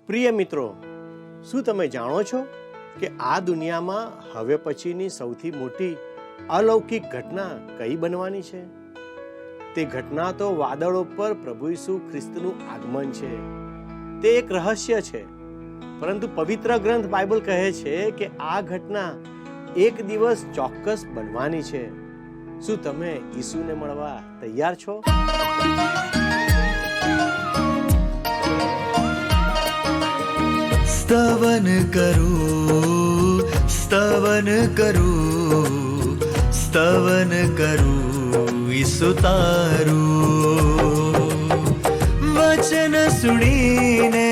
પ્રિય મિત્રો, શું તમે જાણો છો કે આ દુનિયામાં હવે પછીની સૌથી મોટી અલૌકિક ઘટના કઈ બનવાની છે? તે ઘટના તો વાદળો પર પ્રભુ ઈસુ ખ્રિસ્તનું આગમન છે. તે એક રહસ્ય છે, પરંતુ પવિત્ર ગ્રંથ બાઇબલ કહે છે કે આ ઘટના એક દિવસ ચોક્કસ બનવાની છે. શું તમે ઈસુને મળવા તૈયાર છો? स्तवन करूं, स्तवन करूं, स्तवन करूं ईसु तारूं. वचन सुनीने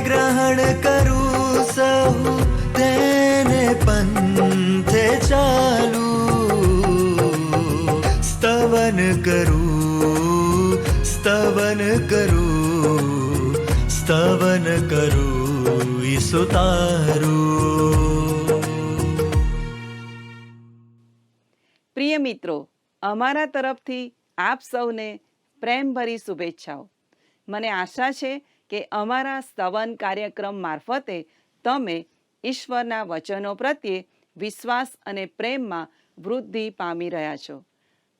ग्रहण करूं सहु તેને પંથે ચાલું. સ્તવન કરું, સ્તવન કરું, સ્તવન કરું ઈસુ તારું. પ્રિય મિત્રો, અમારા તરફથી આપ સૌને પ્રેમભરી શુભેચ્છાઓ. મને આશા છે કે અમારા સ્તવન કાર્યક્રમ મારફતે તમે ઈશ્વરના વચનો પ્રત્યે વિશ્વાસ અને પ્રેમમાં વૃદ્ધિ પામી રહ્યા છો.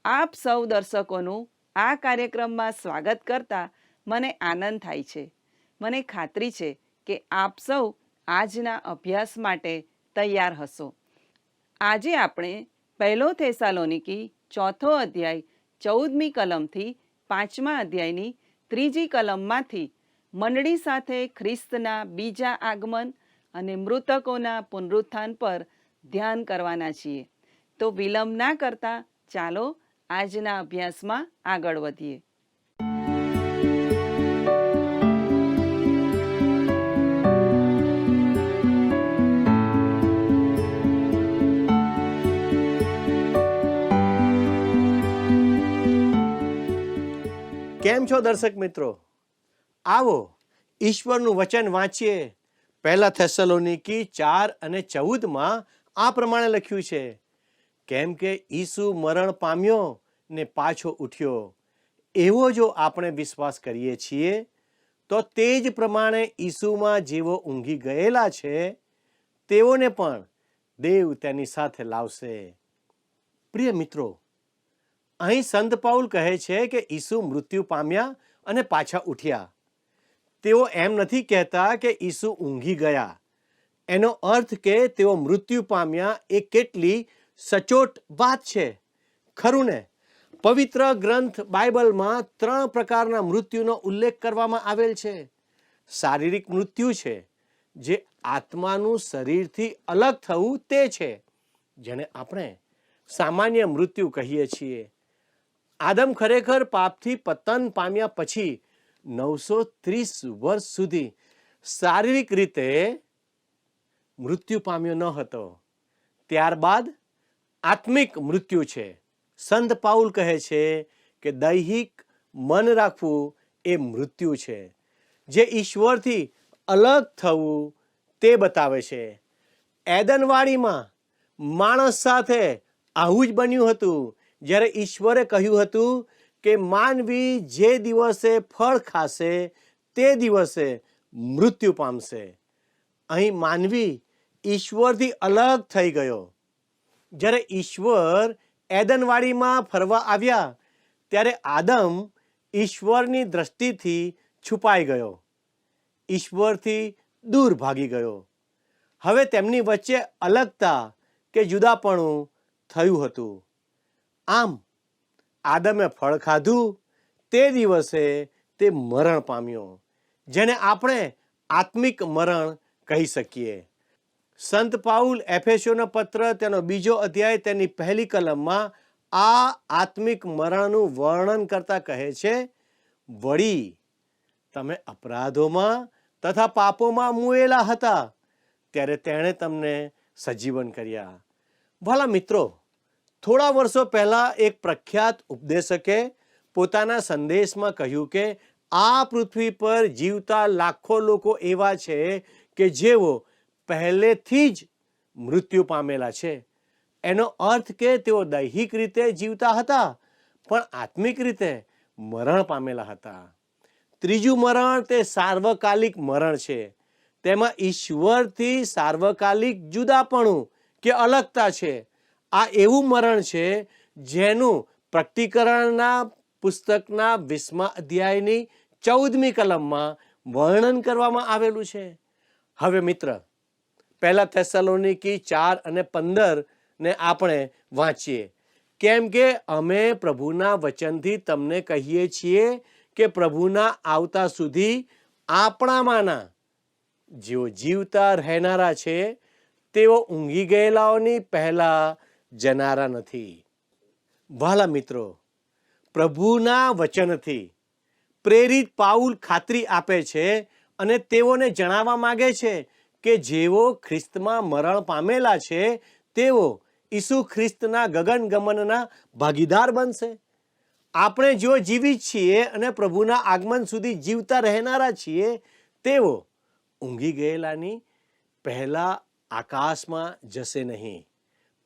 આપ સૌ દર્શકોનું આ કાર્યક્રમમાં સ્વાગત કરતા મને આનંદ થાય છે. મને ખાતરી છે કે આપ સૌ આજના અભ્યાસ માટે તૈયાર હશો. આજે આપણે 1 થેસાલોનિકી 4 અધ્યાય 14મી કલમથી 5મા અધ્યાયની 3જી કલમમાંથી મંડળી સાથે ખ્રિસ્તના બીજા આગમન અને મૃતકોના પુનરુત્થાન પર ધ્યાન કરવાના છીએ. તો વિલંબ ના કરતા ચાલો આજના અભ્યાસમાં આગળ વધીએ. કેમ છો દર્શક મિત્રો? આવો ઈશ્વરનું વચન વાંચીએ. 1 થેસલોનિકી 4 અને 14માં આ પ્રમાણે લખ્યું છે, કેમ કે ઈસુ મરણ પામ્યો ને પાછો ઉઠ્યો, એવો જો આપણે વિશ્વાસ કરીએ છીએ તો તે જ પ્રમાણે ઈસુમાં જેવો ઊંઘી ગયેલા છે તેઓને પણ દેવ તેની સાથે લાવશે. પ્રિય મિત્રો, અહીં સંત પાઉલ કહે છે કે ઈસુ મૃત્યુ પામ્યા અને પાછા ઉઠ્યા. તેઓ એમ નથી કહેતા કે ઈસુ ઊંઘી ગયા. એનો અર્થ કે તેઓ મૃત્યુ પામ્યા એ કેટલી સચોટ વાત છે, ખરું ને? પવિત્ર ગ્રંથ બાઇબલમાં 3 પ્રકારના મૃત્યુનો ઉલ્લેખ કરવામાં આવેલ છે. શારીરિક મૃત્યુ છે, જે આત્માનું શરીરથી અલગ થવું તે છે, જેને આપણે સામાન્ય મૃત્યુ કહીએ છીએ. આદમ ખરેખર પાપથી પતન પામ્યા પછી 930 વર્ષ સુધી શારીરિક રીતે મૃત્યુ પામ્યો ન હતો. ત્યારબાદ આત્મિક મૃત્યુ છે. સંત પાઉલ કહે છે કે દૈહિક મન રાખવું એ મૃત્યુ છે, જે ઈશ્વરથી અલગ થવું તે બતાવે છે. એદનવાડીમાં માણસ સાથે આવું જ બન્યું હતું, જ્યારે ઈશ્વરે કહ્યું હતું કે માનવી જે દિવસે ફળ ખાશે તે દિવસે મૃત્યુ પામશે. અહીં માનવી ઈશ્વરથી અલગ થઈ ગયો. જ્યારે ઈશ્વર એદનવાડીમાં ફરવા આવ્યા ત્યારે આદમ ઈશ્વરની દ્રષ્ટિથી છુપાઈ ગયો, ઈશ્વરથી દૂર ભાગી ગયો. હવે તેમની વચ્ચે અલગતા કે જુદાપણું થયું હતું. આમ આદમે ફળ ખાધું તે દિવસે તે મરણ પામ્યો, જેને આપણે આત્મિક મરણ કહી શકીએ. સંત પાઉલ એફેસોનો પત્ર તેનો 2 અધ્યાય તેની 1લી કલમમાં આ આત્મિક મરણનું વર્ણન કરતા કહે છે, વળી તમે અપરાધોમાં તથા પાપોમાં મુએલા હતા ત્યારે તેણે તમને સજીવન કર્યા. ભલા મિત્રો, થોડા વર્ષો પહેલા એક પ્રખ્યાત ઉપદેશકે પોતાના સંદેશમાં કહ્યું કે આ પૃથ્વી પર જીવતા લાખો લોકો એવા છે કે જેઓ પહેલેથી જ મૃત્યુ પામેલા છે. એનો અર્થ કે તેઓ દૈહિક રીતે જીવતા હતા, પણ આત્મિક રીતે મરણ પામેલા હતા. ત્રીજું મરણ તે સાર્વકાલિક મરણ છે. તેમાં ઈશ્વરથી સાર્વકાલિક જુદાપણું કે અલગતા છે. આ એવું મરણ છે જેનું પ્રકટીકરણના પુસ્તકના 20મા અધ્યાયની 14મી કલમમાં વર્ણન કરવામાં આવેલું છે. હવે મિત્ર, પહેલા થેસલોનિકી 4:15 ને આપણે વાંચીએ. કેમ કે અમે પ્રભુના વચનથી તમને કહીએ છીએ કે પ્રભુના આવતા સુધી આપણામાંના જેઓ જીવતા રહેનારા છે તેઓ ઊંઘી ગયેલાઓની પહેલા જનારા નથી. વહાલા મિત્રો, પ્રભુના વચનથી પ્રેરિત પાઉલ ખાતરી આપે છે અને તેઓને જણાવવા માંગે છે કે જેઓ ખ્રિસ્તમાં મરણ પામેલા છે તેઓ ઈસુ ખ્રિસ્તના ગગનગમનના ભાગીદાર બનશે. આપણે જો જીવિત છીએ અને પ્રભુના આગમન સુધી જીવતા રહેનારા છીએ તેઓ ઊંઘી ગયેલાની પહેલા આકાશમાં જશે નહીં,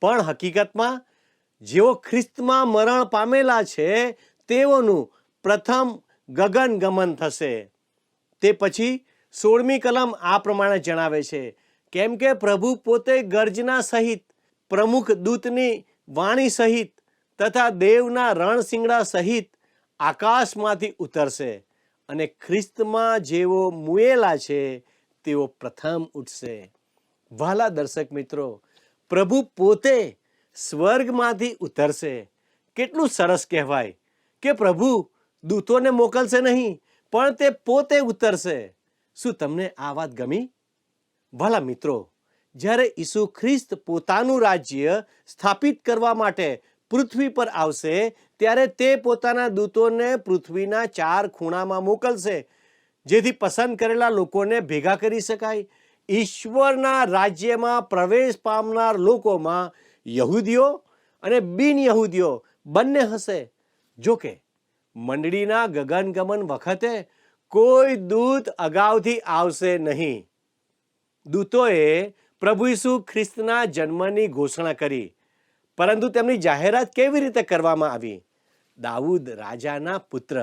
પણ હકીકતમાં જેઓ ખ્રિસ્તમાં મરણ પામેલા છે તેઓનું પ્રથમ ગગનગમન થશે. તે પછી 16મી કલમ આ પ્રમાણે જણાવે છે, કેમ કે પ્રભુ પોતે ગર્જના સહિત, પ્રમુખ દૂતની વાણી સહિત તથા દેવના રણશિંગડા સહિત આકાશમાંથી ઉતરશે અને ખ્રિસ્તમાં જેઓ મુએલા છે તેઓ પ્રથમ ઉઠશે. વહાલા દર્શક મિત્રો, પ્રભુ પોતે સ્વર્ગમાંથી ઉતરશે. કેટલું સરસ કહેવાય કે પ્રભુ દૂતોને મોકલશે નહીં, પણ તે પોતે ઉતરશે. શું તમને આ વાત ગમી? ભલા મિત્રો, જ્યારે ઈસુ ખ્રિસ્ત પોતાનું રાજ્ય સ્થાપિત કરવા માટે પૃથ્વી પર આવશે ત્યારે તે પોતાના દૂતોને પૃથ્વીના 4 ખૂણામાં મોકલશે, જેથી પસંદ કરેલા લોકોને ભેગા કરી શકાય. ઈશ્વરના રાજ્યમાં પ્રવેશ પામનાર લોકોમાં યહૂદીઓ અને બિન યહૂદીઓ બંને હશે. જોકે મંડળીના ગગનગમન વખતે કોઈ દૂત અગાઉથી આવશે નહીં. દૂતોએ પ્રભુ ઈસુ ખ્રિસ્તના જન્મની ઘોષણા કરી, પરંતુ તેમની જાહેરાત કેવી રીતે કરવામાં આવી? દાઉદ રાજાના પુત્ર,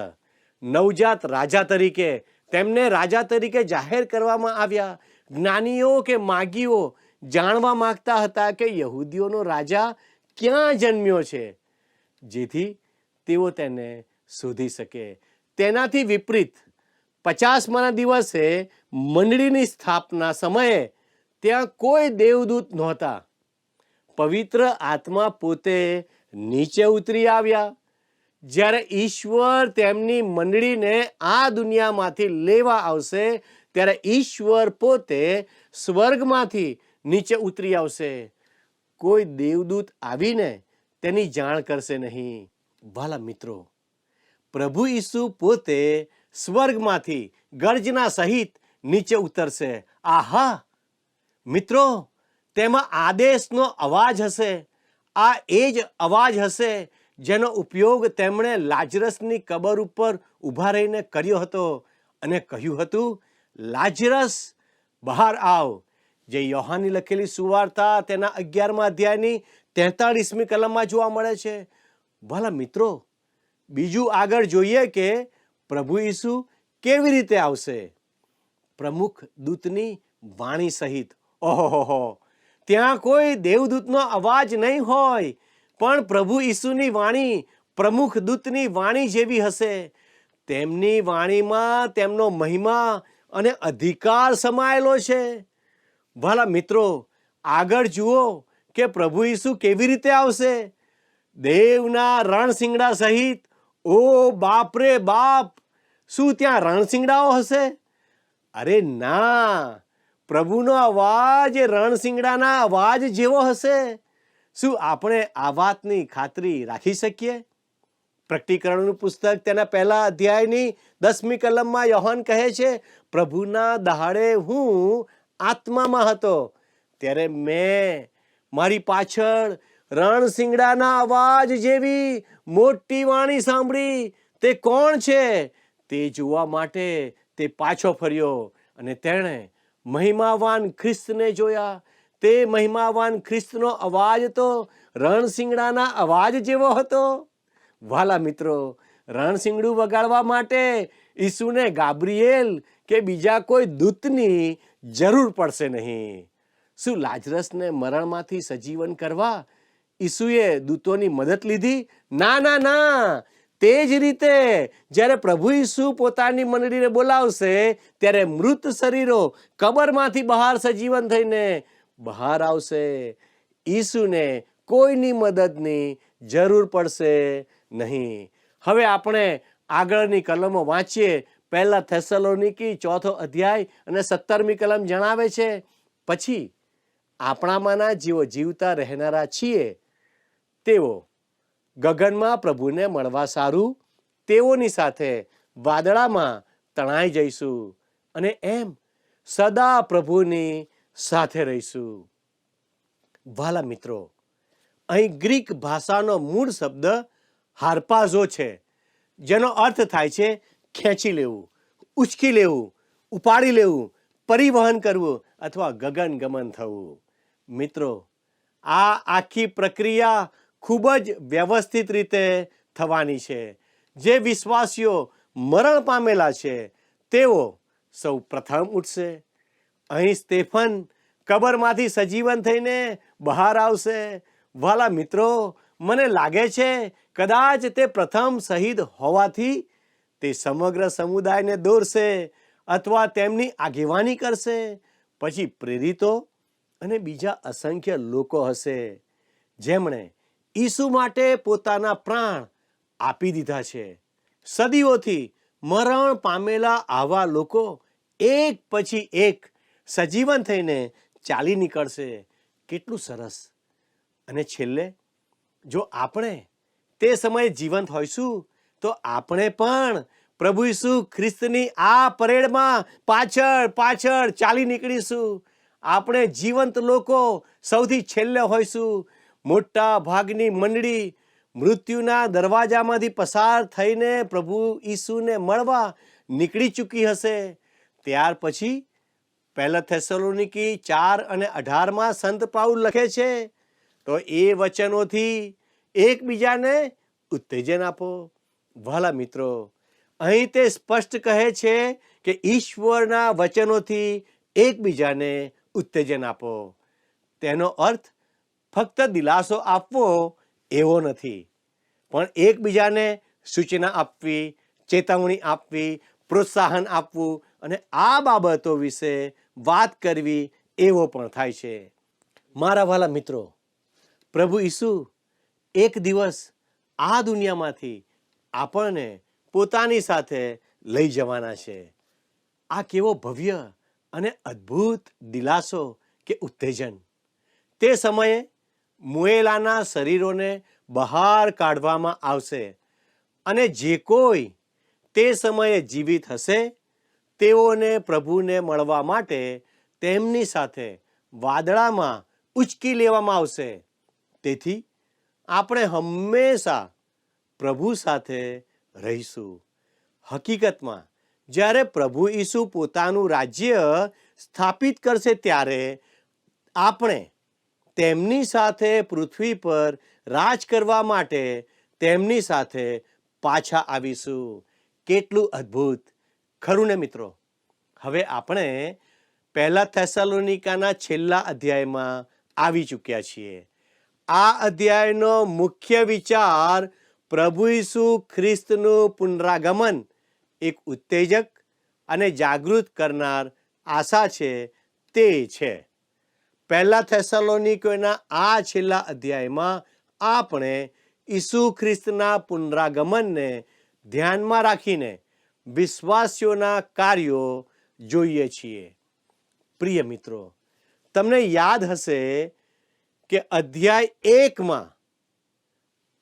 નવજાત રાજા તરીકે તેમને રાજા તરીકે જાહેર કરવામાં આવ્યા. જ્ઞાનીઓ કે માગીઓ જાણવા માંગતા હતા કે યહૂદીઓનો રાજા ક્યાં જન્મ્યો છે, જેથી તેઓ તેને શોધી શકે. તેનાથી વિપરીત 50માના દિવસે મંડળીની સ્થાપના સમયે ત્યાં કોઈ દેવદૂત નહોતા. પવિત્ર આત્મા પોતે નીચે ઉતરી આવ્યા. જ્યારે ઈશ્વર તેમની મંડળીને આ દુનિયામાંથી લેવા આવશે ત્યારે ઈશ્વર પોતે સ્વર્ગમાંથી નીચે ઉતરી આવશે. કોઈ દેવદૂત આવીને તેની જાણ કરશે નહીં. વાલા મિત્રો, પ્રભુ ઈસુ પોતે સ્વર્ગમાંથી ગર્જના સહિત નીચે ઉતરશે. આહા મિત્રો, તેમાં આદેશનો અવાજ હશે. આ એ જ અવાજ હશે જેનો ઉપયોગ તેમણે લાજરસની કબર ઉપર ઊભા રહીને કર્યો હતો અને કહ્યું હતું, લાજરસ બહાર આવ. જે યોહાનની લખેલી સુવાર્તા તેના 11મા અધ્યાયની 43મી કલમમાં જોવા મળે છે. ભલા મિત્રો, બીજું આગળ જોઈએ કે પ્રભુ ઈસુ કેવી રીતે આવશે. પ્રમુખ દૂતની વાણી સહિત. ઓહોહો, ત્યાં કોઈ દેવદૂતનો અવાજ નહીં હોય, પણ પ્રભુ ઈસુની વાણી પ્રમુખ દૂતની વાણી જેવી હશે. તેમની વાણીમાં તેમનો મહિમા અને અધિકાર સમાયેલો છે. ભલા મિત્રો, આગળ જુઓ કે પ્રભુ ઈસુ કેવી રીતે આવશે. દેવના રણશિંગડા સહિત. ઓ બાપ રે બાપ, શું ત્યાં રણશિંગડાઓ હશે? અરે ના, પ્રભુનો અવાજ એ રણશિંગડાના અવાજ જેવો હશે. શું આપણે આ વાતની ખાતરી રાખી શકીએ? પ્રકટીકરણનું પુસ્તક તેના પહેલા અધ્યાયની 10મી કલમમાં યોહાન કહે છે, પ્રભુના દહાડે હું આત્મામાં હતો ત્યારે મેં મારી પાછળ રણશિંગડાના અવાજ જેવી મોટી વાણી સાંભળી. તે કોણ છે? તે જોવા માટે તે પાછો ફર્યો અને તેણે મહિમાવાન ખ્રિસ્તને જોયા. તે મહિમાવાન ખ્રિસ્તનો અવાજ તો રણશિંગડાના અવાજ જેવો હતો. વાલા મિત્રો, રણશિંગડું વગાડવા માટે ઈસુને ગાબ્રિએલ કે બીજા કોઈ દૂતની જરૂર પડશે નહીં. શું લાજરસને મરણમાંથી સજીવન કરવા ઈસુએ દૂતોની મદદ લીધી? ના ના ના. તે જ રીતે જ્યારે પ્રભુ ઈસુ પોતાની મંડળીને બોલાવશે ત્યારે મૃત શરીરો કબરમાંથી બહાર સજીવન થઈને બહાર આવશે. ઈસુને કોઈની મદદની જરૂર પડશે નહીં. હવે આપણે આગળની કલમો વાંચીએ. પહેલા થેસલોનિકી 4 અધ્યાય અને 17મી કલમ જણાવે છે, પછી આપણામાંના જેઓ જીવતા રહેનારા છીએ તેઓ ગગનમાં પ્રભુને મળવા સારું તેઓની સાથે વાદળામાં તણાઈ જઈશું અને એમ સદા પ્રભુની સાથે રહીશું. વાલા મિત્રો, અહીં ગ્રીક ભાષાનો મૂળ શબ્દ હાર્પાઝો છે, જેનો અર્થ થાય છે ખેંચી લેવું, ઉચકી લેવું, ઉપાડી લેવું, પરિવહન કરવું અથવા ગગનગમન થવું. મિત્રો, આ આખી પ્રક્રિયા ખૂબ જ વ્યવસ્થિત રીતે થવાની છે. જે વિશ્વાસીઓ મરણ પામેલા છે તેઓ સૌ પ્રથમ ઉઠશે. અહીં સ્ટેફન કબરમાંથી સજીવન થઈને બહાર આવશે. વાલા મિત્રો, મને લાગે છે કદાચ તે પ્રથમ શહીદ હોવાથી તે સમગ્ર સમુદાયને દોરશે અથવા તેમની આગેવાની કરશે. પછી પ્રેરિતો અને બીજા અસંખ્ય લોકો હશે જેમણે ઈસુ માટે પોતાના પ્રાણ આપી દીધા છે. સદીઓથી મરણ પામેલા આવા લોકો એક પછી એક સજીવન થઈને ચાલી નીકળશે. કેટલું સરસ! અને છેલ્લે, જો આપણે તે સમયે જીવંત હોઈશું તો આપણે પણ પ્રભુ ઈસુ ખ્રિસ્તની આ પરેડમાં પાછળ પાછળ ચાલી નીકળીશું. આપણે જીવંત લોકો સૌથી છેલ્લે હોઈશું. મોટા ભાગની મંડળી મૃત્યુના દરવાજામાંથી પસાર થઈને પ્રભુ ઈસુને મળવા નીકળી ચૂકી હશે. ત્યાર પછી પહેલા થેસલોનિકી 4 અને 18માં સંત પાઉલ લખે છે, તો એ વચનોથી એકબીજાને ઉત્તેજન આપો. વાલા મિત્રો, અહીં તે સ્પષ્ટ કહે છે કે ઈશ્વરના વચનોથી એકબીજાને ઉત્તેજન આપો. તેનો અર્થ ફક્ત દિલાસો આપવો એવો નથી, પણ એકબીજાને સૂચના આપવી, ચેતવણી આપવી, પ્રોત્સાહન આપવું અને આ બાબતો વિશે વાત કરવી એવો પણ થાય છે. મારા વાલા મિત્રો, પ્રભુ ઈસુ એક દિવસ આ દુનિયામાંથી આપણને પોતાની સાથે લઈ જવાના છે. આ કેવો ભવ્ય અને અદ્ભુત દિલાસો કે ઉત્તેજન! તે સમયે મુએલાના શરીરોને બહાર કાઢવામાં આવશે અને જે કોઈ તે સમયે જીવિત હશે તેઓને પ્રભુને મળવા માટે તેમની સાથે વાદળામાં ઉચકી લેવામાં આવશે. તેથી આપણે હંમેશા પ્રભુ સાથે રહીશું. હકીકતમાં જ્યારે પ્રભુ ઈસુ પોતાનું રાજ્ય સ્થાપિત કરશે ત્યારે આપણે તેમની સાથે પૃથ્વી પર રાજ કરવા માટે તેમની સાથે પાછા આવીશું. કેટલું અદ્ભુત, ખરું ને મિત્રો? હવે આપણે પહેલા થેસલોનિકાના છેલ્લા અધ્યાયમાં આવી ચૂક્યા છીએ. આ અધ્યાયનો મુખ્ય વિચાર પ્રભુ ઈસુ ખ્રિસ્તનું પુનરાગમન એક ઉત્તેજક અને જાગૃત કરનાર આશા છે તે છે. પહેલા થેસલોનિકોના આ છેલ્લા અધ્યાયમાં આપણે ઈસુ ખ્રિસ્તના પુનરાગમનને ધ્યાનમાં રાખીને વિશ્વાસીઓના કાર્યો જોઈએ છીએ. પ્રિય મિત્રો, તમને યાદ હશે કે અધ્યાય 1માં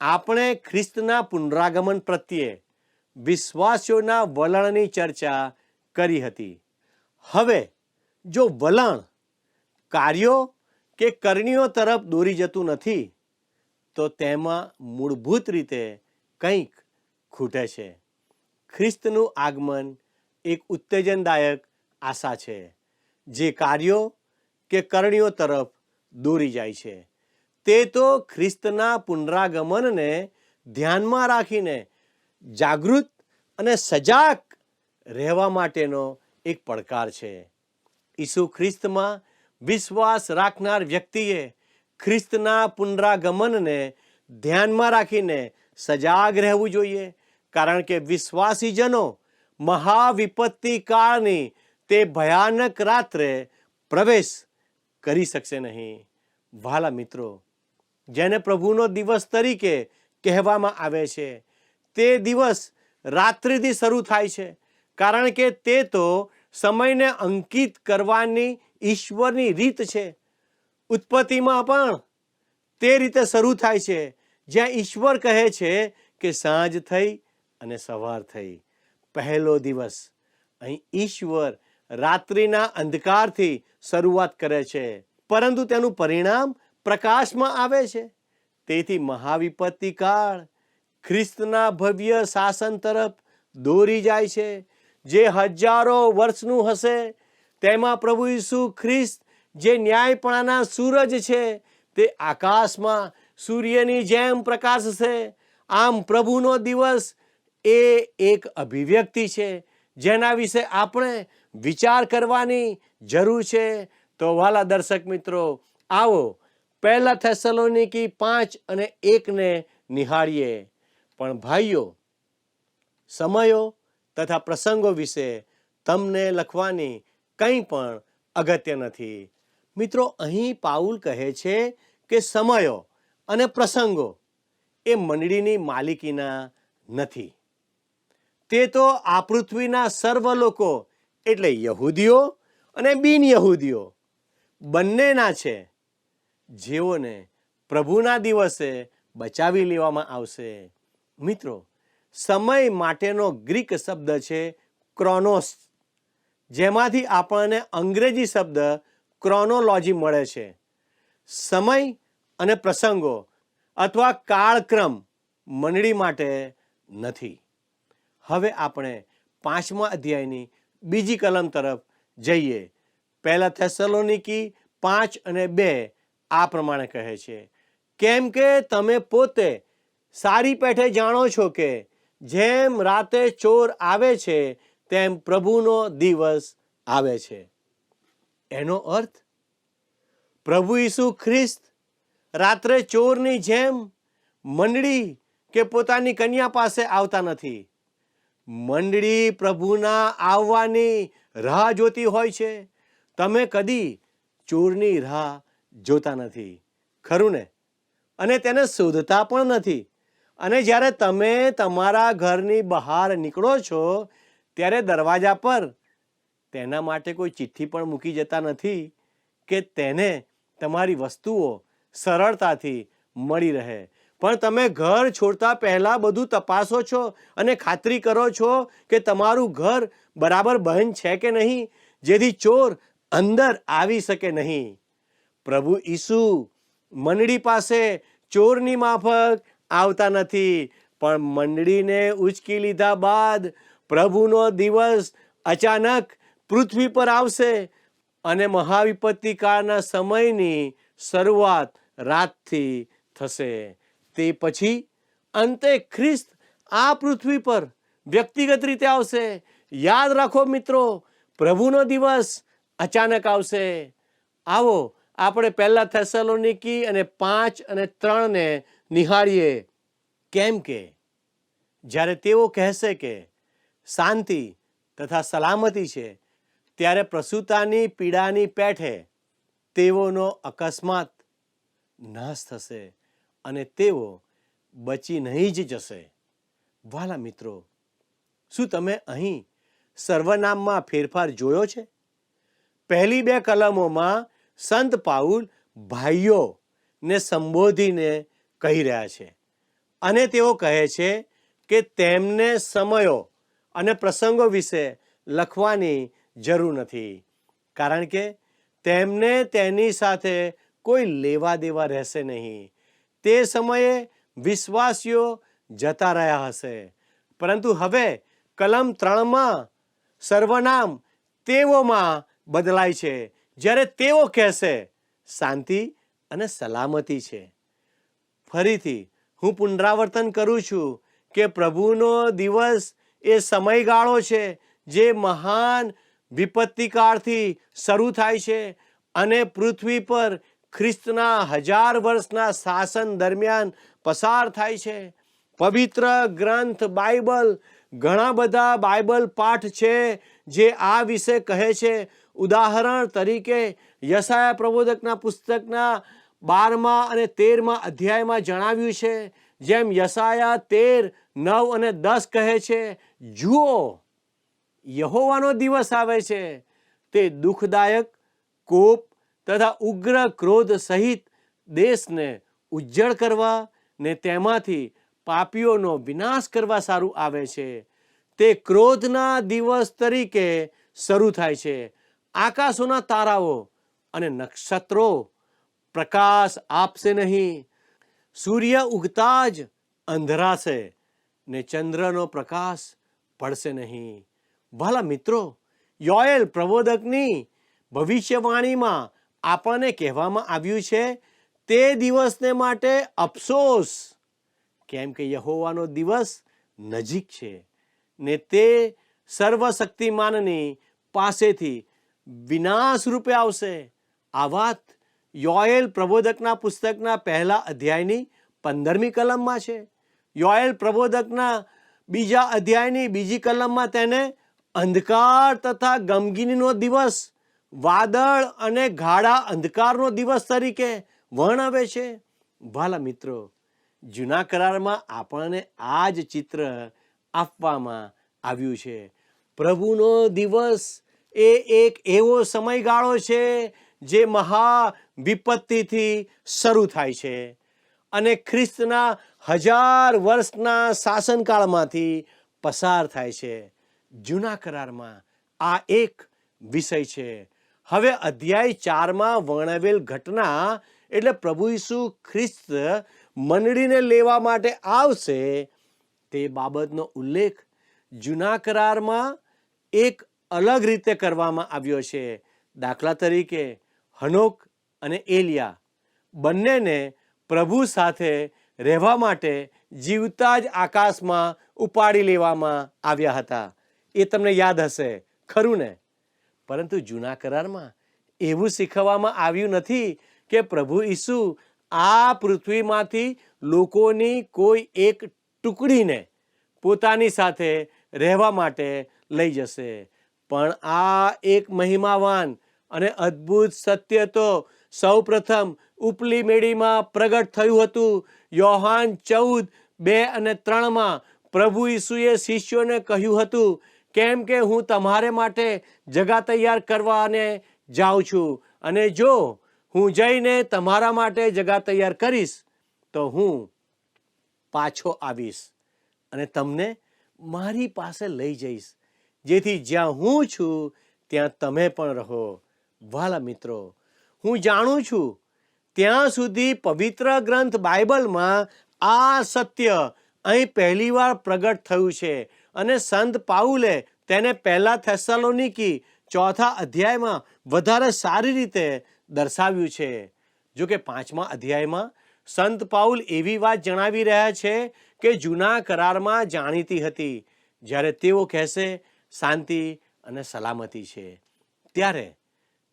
આપણે ખ્રિસ્તના પુનરાગમન પ્રત્યે વિશ્વાસીઓના વલણની ચર્ચા કરી હતી. હવે જો વલણ કાર્યો કે કરણીઓ તરફ દોરી જતું નથી તો તેમાં મૂળભૂત રીતે કંઈક ખૂટે છે. ખ્રિસ્તનું આગમન એક ઉત્તેજનદાયક આશા છે જે કાર્યો કે કરણીઓ તરફ દોરી જાય છે. તે તો ખ્રિસ્તના પુનરાગમનને ધ્યાનમાં રાખીને જાગૃત અને સજાગ રહેવા માટેનો એક પડકાર છે. ઈસુ ખ્રિસ્તમાં વિશ્વાસ રાખનાર વ્યક્તિએ ખ્રિસ્તના પુનરાગમનને ધ્યાનમાં રાખીને સજાગ રહેવું જોઈએ, કારણ કે વિશ્વાસીજનો મહાવિપત્તિ કાળની તે ભયાનક રાત્રે પ્રવેશ કરી શકશે નહીં. વહાલા મિત્રો, જેને પ્રભુનો દિવસ તરીકે કહેવામાં આવે છે, તે દિવસ રાત્રિથી શરૂ થાય છે, કારણ કે તે તો સમયને અંકિત કરવાની ઈશ્વરની રીત છે. ઉત્પત્તિમાં પણ તે રીતે શરૂ થાય છે, જ્યાં ઈશ્વર કહે છે કે સાંજ થઈ અને સવાર થઈ. પહેલો દિવસ. અહીં ઈશ્વર રાત્રિના અંધકારથી શરૂઆત કરે છે, પરંતુ તેનું પરિણામ પ્રકાશમાં આવે છે. તેથી મહાવિપત્તિ કાળ ખ્રિસ્તના ભવ્ય શાસન તરફ દોરી જાય છે, જે હજારો વર્ષનું હશે. તેમાં પ્રભુ ઈસુ ખ્રિસ્ત જે ન્યાયપણાના સૂરજ છે, તે આકાશમાં સૂર્યની જેમ પ્રકાશશે. આમ પ્રભુનો દિવસ એ એક અભિવ્યક્તિ છે, જેના વિશે આપણે વિચાર કરવાની જરૂર છે. તો વાલા દર્શક મિત્રો, આવો પહેલા થેસલોનિકી 5:1 નિહાળીએ. પણ ભાઈઓ, સમયો તથા પ્રસંગો વિશે તમને લખવાની કંઈ પણ અગત્ય નથી. મિત્રો, અહીં પાઉલ કહે છે કે સમયો અને પ્રસંગો એ મંડળીની માલિકીના નથી. તે તો આ પૃથ્વીના સર્વ લોકો એટલે યહૂદીઓ અને બિન યહૂદીઓ બંનેના છે, જેઓને પ્રભુના દિવસે બચાવી લેવામાં આવશે. મિત્રો, સમય માટેનો ગ્રીક શબ્દ છે ક્રોનોસ, જેમાંથી આપણને અંગ્રેજી શબ્દ ક્રોનોલોજી મળે છે. સમય અને પ્રસંગો અથવા કાળક્રમ મંડળી માટે નથી. હવે આપણે 5મા અધ્યાયની બીજી કલમ તરફ જઈએ. પહેલા થેસલોનિકી 5:2 આ પ્રમાણે કહે છે, કેમ કે તમે પોતે સારી પેઠે જાણો છો કે જેમ રાતે ચોર આવે છે, તેમ પ્રભુનો દિવસ આવે છે. એનો અર્થ, પ્રભુ ઈસુ ખ્રિસ્ત રાત્રે ચોરની જેમ મંડળી કે પોતાની કન્યા પાસે આવતા નથી. મંડળી પ્રભુના આવવાની રાહ જોતી હોય છે. તમે કદી ચોરની રાહ જોતા નથી, ખરું ને? અને તેને શોધતા પણ નથી. અને જ્યારે તમે તમારા ઘરની બહાર નીકળો છો, ત્યારે દરવાજા પર તેના માટે કોઈ ચિઠ્ઠી પણ મૂકી જતા નથી કે તેને તમારી વસ્તુઓ સરળતાથી મળી રહે. પણ તમે ઘર છોડતા પહેલા બધું તપાસો છો અને ખાતરી કરો છો કે તમારું ઘર બરાબર બંધ છે કે નહીં, જેથી ચોર અંદર આવી શકે નહીં. પ્રભુ ઈસુ મંડળી પાસે ચોરની માફક આવતા નથી, પણ મંડળીને ઉંચકી લીધા બાદ પ્રભુનો દિવસ અચાનક પૃથ્વી પર આવશે અને મહાવિપત્તિ કાળના સમયની શરૂઆત રાતથી થશે. તે પછી અંતે ખ્રિસ્ત આ પૃથ્વી પર વ્યક્તિગત રીતે આવશે. યાદ રાખો મિત્રો, પ્રભુનો દિવસ અચાનક આવશે. આવો આપણે પહેલા થેસલોનિકી 5:3 નિહાળીએ. કેમ કે જ્યારે તેઓ કહેશે કે શાંતિ તથા સલામતી છે, ત્યારે પ્રસૂતાની પીડાની પેઠે તેઓનો અકસ્માત નાશ થશે અને તેઓ બચી નહીં જ જશે. વાલા મિત્રો, શું તમે અહીં સર્વનામમાં ફેરફાર જોયો છે? પહેલી 2 કલમોમાં સંત પાઉલ ભાઈઓ ને સંબોધીને કહી રહ્યા છે, અને તેઓ કહે છે કે તેમને સમયો અને પ્રસંગો વિશે લખવાની જરૂર નથી, કારણ કે તેમને તેની સાથે કોઈ લેવા દેવા રહેશે નહીં. તે સમયે વિશ્વાસીઓ જતા રહ્યા હશે, પરંતુ હવે કલમ 3માં સર્વનામ તેઓમાં બદલાય છે, જ્યારે તેઓ કહેશે શાંતિ અને સલામતી છે. ફરીથી હું પુનરાવર્તન કરું છું કે પ્રભુનો દિવસ એ સમયગાળો છે જે મહાન વિપત્તિકાળથી શરૂ થાય છે અને પૃથ્વી પર ખ્રિસ્તના 1000 વર્ષના શાસન દરમિયાન પસાર થાય છે. પવિત્ર ગ્રંથ બાઇબલ, ઘણા બધા બાઇબલ પાઠ છે જે આ વિશે કહે છે. ઉદાહરણ તરીકે યશાયા પ્રબોધકના પુસ્તકના 12મા અને 13મા અધ્યાયમાં જણાવ્યું છે, જેમ યશાયા 13:9 અને 10 કહે છે, જુઓ, યહોવાનો દિવસ આવે છે, તે દુઃખદાયક, કોપ તથા ઉગ્ર ક્રોધ સહિત દેશને ઉજ્જડ કરવા ને તેમાંથી પાપીઓનો વિનાશ કરવા સારું આવે છે. તે ક્રોધના દિવસ તરીકે શરૂ થાય છે. આકાશોના તારાઓ અને નક્ષત્રો પ્રકાશ આપશે નહીં. સૂર્ય ઉગતા જ અંધરાશે ને ચંદ્રનો પ્રકાશ પડશે નહીં. ભલા મિત્રો, યોએલ પ્રબોધકની ભવિષ્યવાણીમાં આપણને કહેવામાં આવ્યું છે, તે દિવસને માટે અફસોસ, કેમ કે યહોવાનો દિવસ નજીક છે ને તે સર્વશક્તિમાનની પાસેથી વિનાશ રૂપે આવશે. આ વાત યોએલ પ્રબોધકના પુસ્તકના 1 અધ્યાયની 15મી કલમમાં છે. યોએલ પ્રબોધકના 2 અધ્યાયની 2જી કલમમાં તેને અંધકાર તથા ગમગીનીનો દિવસ, વાદળ અને ગાઢા અંધકારનો દિવસ તરીકે વર્ણવે છે. ભલા મિત્રો, જૂના કરારમાં આપણને આ જ ચિત્ર આપવામાં આવ્યું છે. પ્રભુનો દિવસ એ એક એવો સમયગાળો છે જે મહા વિપત્તિથી શરૂ થાય છે અને ખ્રિસ્તના 1000 વર્ષના શાસનકાળમાંથી પસાર થાય છે. જૂના કરારમાં આ એક વિષય છે. હવે અધ્યાય 4માં વર્ણવેલ ઘટના એટલે પ્રભુ ઈસુ ખ્રિસ્ત મંડળીને લેવા માટે આવશે, તે બાબતનો ઉલ્લેખ જૂના કરારમાં એક અલગ રીતે કરવામાં આવ્યો છે. દાખલા તરીકે હનોક અને એલિયા બંનેને પ્રભુ સાથે રહેવા માટે જીવતા જ આકાશમાં ઉપાડી લેવામાં આવ્યા હતા. એ તમને યાદ હશે, ખરું ને? પરંતુ જૂના કરારમાં એવું શીખવવામાં આવ્યું નથી કે પ્રભુ ઈસુ આ પૃથ્વીમાંથી લોકોની કોઈ એક ટુકડીને પોતાની સાથે રહેવા માટે લઈ જશે. પણ આ એક મહિમાવાન અને અદ્ભુત સત્ય તો સૌપ્રથમ ઉપલી મેળીમાં પ્રગટ થયું હતું. યોહાન 14:2 અને 3માં પ્રભુ ઈસુએ શિષ્યોને કહ્યું હતું, કેમ કે હું તમારે માટે જગા તૈયાર કરવાને જાઉં છું, અને જો હું જઈને તમારા માટે જગા તૈયાર કરીશ તો હું પાછો આવીશ અને તમને મારી પાસે લઈ જઈશ, જેથી જ્યાં હું છું ત્યાં તમે પણ રહો. વાલા મિત્રો, હું જાણું છું ત્યાં સુધી પવિત્ર ગ્રંથ બાઇબલમાં આ સત્ય અહીં પહેલીવાર પ્રગટ થયું છે અને સંત પાઉલે તેને 1 થેસ્સલોનિકી 4થા અધ્યાયમાં વધારે સારી રીતે દર્શાવ્યું છે. જો કે 5મા અધ્યાયમાં સંત પાઉલ એવી વાત જણાવી રહ્યા છે કે જૂના કરારમાં જાણીતી હતી. જ્યારે તેઓ કહેશે શાંતિ અને સલામતી છે, ત્યારે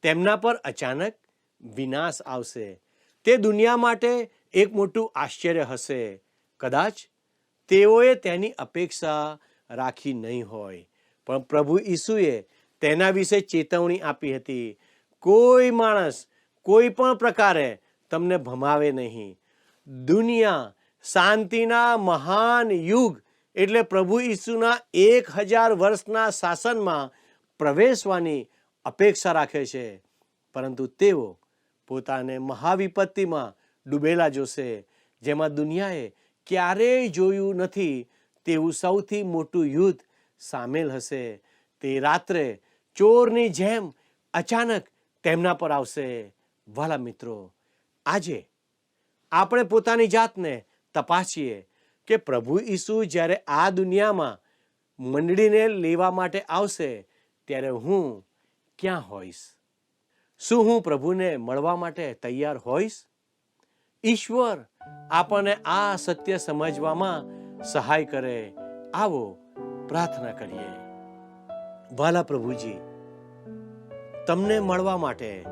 તેમના પર અચાનક વિનાશ આવશે. તે દુનિયા માટે એક મોટું આશ્ચર્ય હશે. કદાચ તેઓએ તેની અપેક્ષા રાખી નહીં હોય, પણ પ્રભુ ઈસુએ તેના વિશે ચેતવણી આપી હતી. કોઈ માણસ કોઈ પણ પ્રકારે તમને ભમાવે નહીં. દુનિયા શાંતિના મહાન યુગ એટલે પ્રભુ ઈસુના 1000 વર્ષના શાસનમાં પ્રવેશવાની અપેક્ષા રાખે છે, પરંતુ તેઓ પોતાને મહાવિપત્તિમાં ડૂબેલા જોશે, જેમાં દુનિયાએ ક્યારેય જોયું નથી તેવું સૌથી મોટું યુદ્ધ સામેલ હશે. તે રાત્રે ચોરની જેમ અચાનક તેમના પર આવશે. વાલા મિત્રો, આજે આપણે પોતાની જાતને તપાસીએ કે પ્રભુ ઈસુ જ્યારે આ દુનિયામાં મંડળીને લેવા માટે આવશે ત્યારે હું ક્યાં હોઈશ? શું હું પ્રભુને મળવા માટે તૈયાર હોઈશ? ઈશ્વર આપણને આ સત્ય સમજવામાં સહાય કરે. આવો પ્રાર્થના કરીએ. વાલા પ્રભુજી, તમને મળવા માટે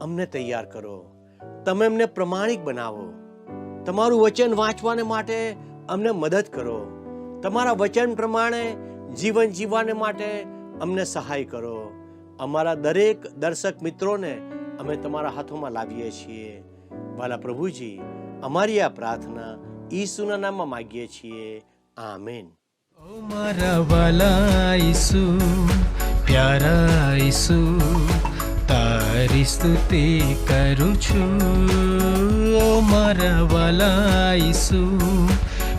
અમને તૈયાર કરો. તમે અમને પ્રમાણિક બનાવો. તમારું વચન વાંચવાને માટે અમને મદદ કરો. તમારા વચન પ્રમાણે જીવન જીવવાને માટે અમને સહાય કરો. અમારા દરેક દર્શક મિત્રોને અમે તમારા હાથોમાં લાવીએ છીએ. વાલા પ્રભુજી, અમારી આ પ્રાર્થના ઈસુના નામમાં માંગીએ છીએ. આમેન. ઓ મારા વાલા ઈસુ, પ્યારા ઈસુ, તારી સ્તુતિ કરું છું. ઓ મારા વાલા ઈસુ,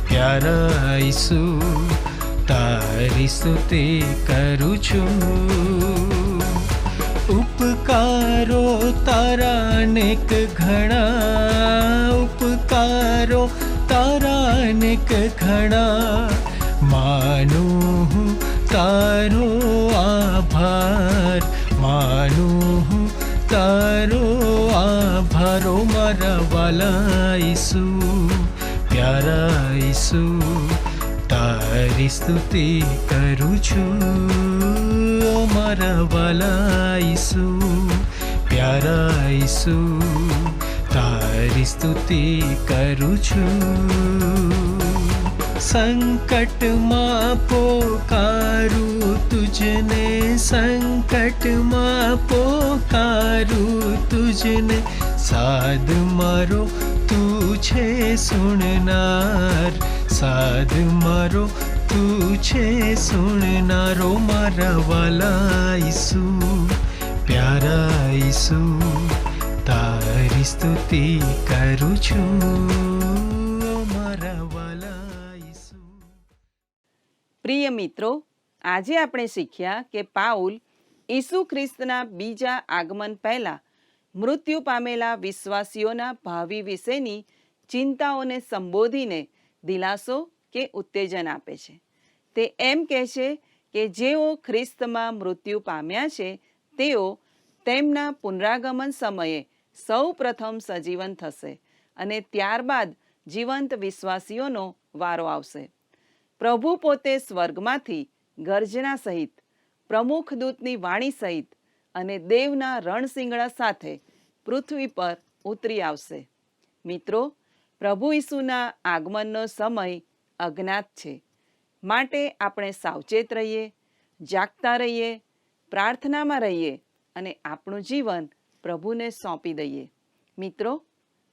પ્યારા ઈસુ, તારી સ્તુતિ કરું છું. ઉપકારો તારા અનેક ઘણા, ઉપકારો તારા અનેક ઘણા, માનું હું તારો આભાર, માનું હું તારો આભાર. ઓ મારા વાલા ઈસુ, પ્યારા ઈસુ, તારી સ્તુતિ કરું છું. ઓ મારા વાલા ઈસુ, પ્યારા ઈસુ, તારી સ્તુતિ કરું છું. સંકટમાં પોકારું તુજને, સંકટમાં પોકારું તુજને, સાદ મારો તું છે સુણનાર, સાદ મારો તું છે સુણનારો. મારા વાલા ઈસુ, પ્યારા ઈસુ, તારી સ્તુતિ કરું છું. મારા વાલા ઈસુ. પ્રિય મિત્રો, આજે આપણે શીખ્યા કે પાઉલ ઈસુ ખ્રિસ્તના બીજા આગમન પહેલા મૃત્યુ પામેલા વિશ્વાસીઓના ભાવિ વિશેની ચિંતાઓને સંબોધીને દિલાસો કે ઉત્તેજન આપે છે. તે એમ કહે છે કે જેઓ ખ્રિસ્તમાં મૃત્યુ પામ્યા છે તેઓ તેમના પુનરાગમન સમયે સૌ પ્રથમ સજીવન થશે અને ત્યારબાદ જીવંત વિશ્વાસીઓનો વારો આવશે. પ્રભુ પોતે સ્વર્ગમાંથી ગર્જના સહિત, પ્રમુખ દૂતની વાણી સહિત અને દેવના રણશિંગડા સાથે પૃથ્વી પર ઉતરી આવશે. મિત્રો, પ્રભુ ઈસુના આગમનનો સમય અજ્ઞાત છે, માટે આપણે સાવચેત રહીએ, જાગતા રહીએ, પ્રાર્થનામાં રહીએ અને આપણું જીવન પ્રભુને સોંપી દઈએ. મિત્રો,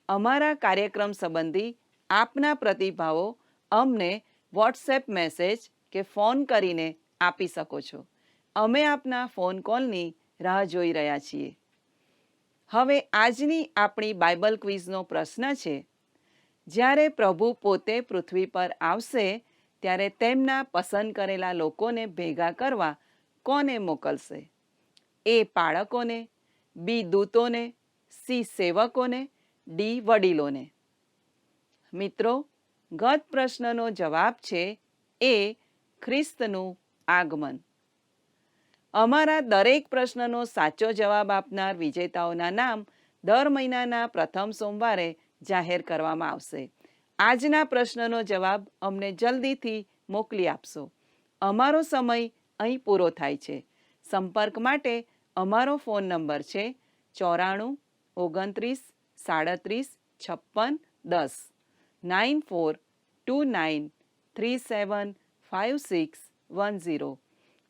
અમારા કાર્યક્રમ સંબંધી આપના પ્રતિભાવો અમને વોટ્સએપ મેસેજ કે ફોન કરીને આપી શકો છો. અમે આપના ફોન કોલની રાહ જોઈ રહ્યા છીએ. હવે આજની આપણી બાઇબલ ક્વિઝનો પ્રશ્ન છે, જ્યારે પ્રભુ પોતે પૃથ્વી પર આવશે ત્યારે તેમના પસંદ કરેલા લોકોને ભેગા કરવા કોને મોકલશે? એ બાળકોને, બી દૂતોને, સી સેવકોને, ડી વડીલોને? મિત્રો, ગત પ્રશ્નનો જવાબ છે એ ખ્રિસ્તનું આગમન. અમારા દરેક પ્રશ્નનો સાચો જવાબ આપનાર વિજેતાઓના નામ દર મહિનાના પ્રથમ સોમવારે જાહેર કરવામાં આવશે. આજના પ્રશ્નનો જવાબ અમને જલ્દીથી મોકલી આપશો. અમારો સમય અહીં પૂરો થાય છે. સંપર્ક માટે અમારો ફોન નંબર છે 94 29 37 56 10 9429375610.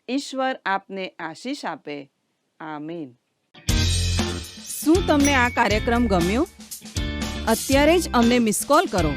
ઈશ્વર આપને આશીષ આપે. આમીન. શું તમને આ કાર્યક્રમ ગમ્યો? અત્યારે જ અમને મિસ કોલ કરો.